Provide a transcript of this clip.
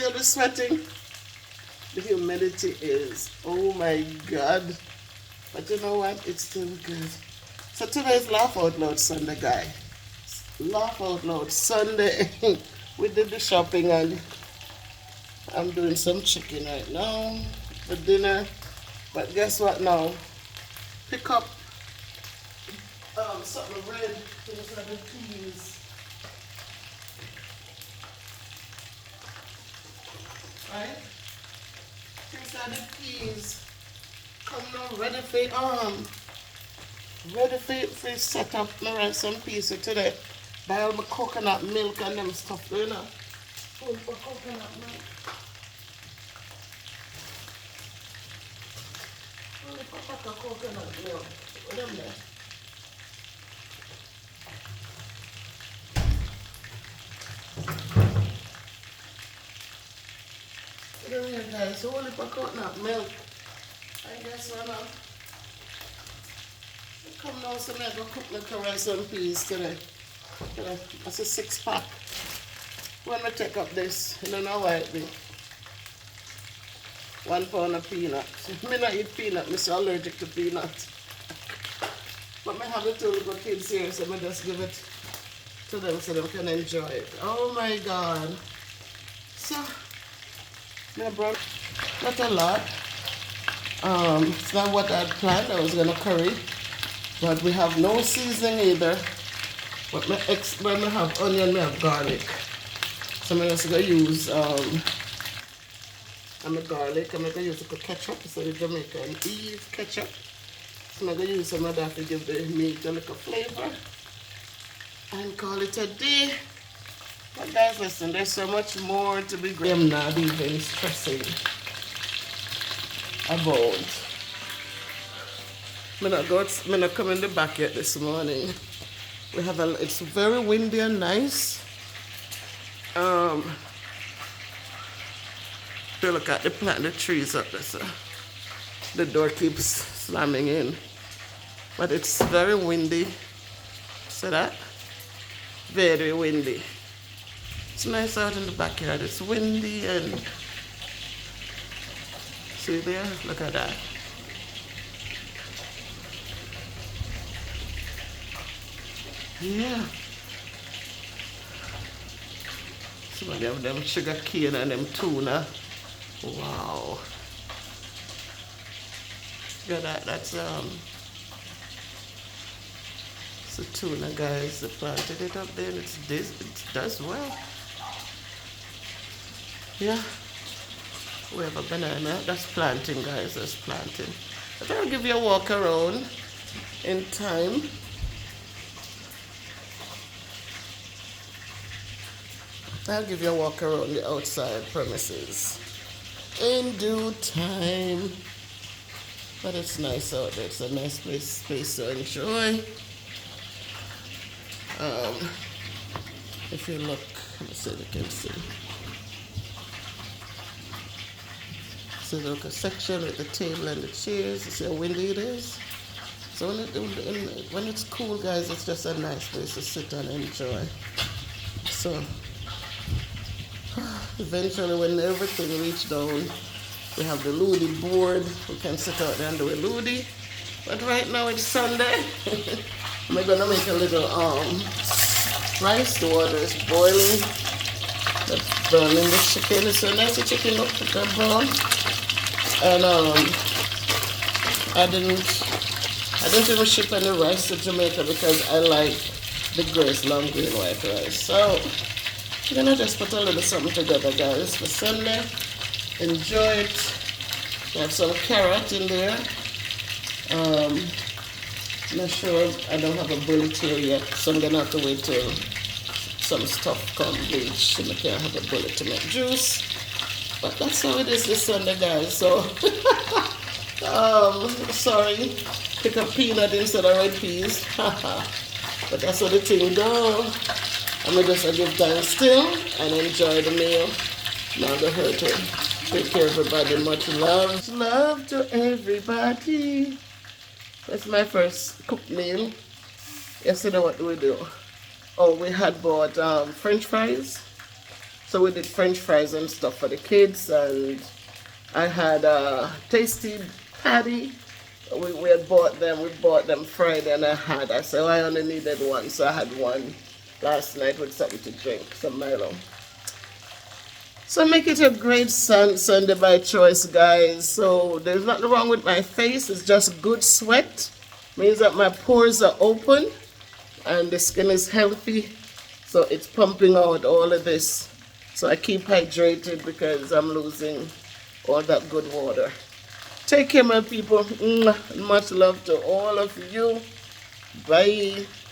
see all the sweating? The humidity is, oh my God. But you know what? It's still good. So today is Laugh Out Loud Sunday, guy. Laugh Out Loud Sunday. We did the shopping and I'm doing some chicken right now for dinner. But guess what now? Pick up something red. Those are the peas. Right? These are the peas. Come now, ready for set up my rice and peas so today. Buy all my coconut milk and them stuff, you know. Full for coconut milk. Full for pack of coconut milk. Put them there. Put them here, guys. So only for coconut milk. I guess what now? Come now, so I'm going to cook my rice and peas today. That's a 6-pack. When I take up this, you don't know why it be. 1 pound of peanuts. I not eat peanut, I'm so allergic to peanuts. But I have the 2 little kids here, so I just give it to them so they can enjoy it. Oh my God. So, I brought not a lot. It's not what I had planned. I was gonna curry, but we have no seasoning either. But when I have onion, I have garlic. So I'm just gonna use I'm a garlic. I'm gonna use the ketchup. So the Jamaican Eve ketchup. So I'm gonna use some of that to give the meat a little flavor and call it a day. But guys, listen, there's so much more to be great. I'm not even stressing about. I'm not come in the back yet this morning. It's very windy and nice. If you look at the trees up there, so the door keeps slamming in. But it's very windy. See that? Very windy. It's nice out in the backyard. It's windy and see there? Look at that. Yeah. Some of them sugar cane and them tuna. Wow. Look at that. That's it's a tuna, guys. They planted it up there and it does well. Yeah. We have a banana. That's planting, guys. That's planting. But I'll give you a walk around in time. I'll give you a walk around the outside premises in due time. But it's nice out there. It's a nice space to enjoy. If you look, let me see if you can see. So look, a section with the table and the chairs. You see how windy it is? So when it's cool, guys, it's just a nice place to sit and enjoy. So eventually, when everything reaches down, we have the Ludi board. We can sit out there and do a Ludi. But right now it's Sunday. I'm gonna make a little rice. The water is boiling. That's browning the chicken. It's a nice chicken look at that brown. And I didn't even ship any rice to Jamaica because I like the Grace long green white rice. So I'm gonna just put a little something together, guys, for Sunday. Enjoy it. We have some carrot in there. Not sure, I don't have a bullet here yet, so I'm gonna have to wait till some stuff come bleach and I can't have a bullet to make juice. But that's how it is this Sunday, guys. So sorry, pick up peanut instead of red peas. But that's how the thing go. I'm gonna just give thanks still and enjoy the meal. Not the hurt it. Take care, everybody. Much love. Love to everybody. That's my first cooked meal. Yesterday, what do we do? Oh, we had bought French fries. So we did French fries and stuff for the kids, and I had a tasty patty. We had bought them. We bought them Friday, and I said, oh, I only needed one, so I had one last night with something to drink, some Milo. So make it a great Sunday by choice, guys. So there's nothing wrong with my face. It's just good sweat. Means that my pores are open and the skin is healthy. So it's pumping out all of this. So I keep hydrated because I'm losing all that good water. Take care, my people. Much love to all of you. Bye.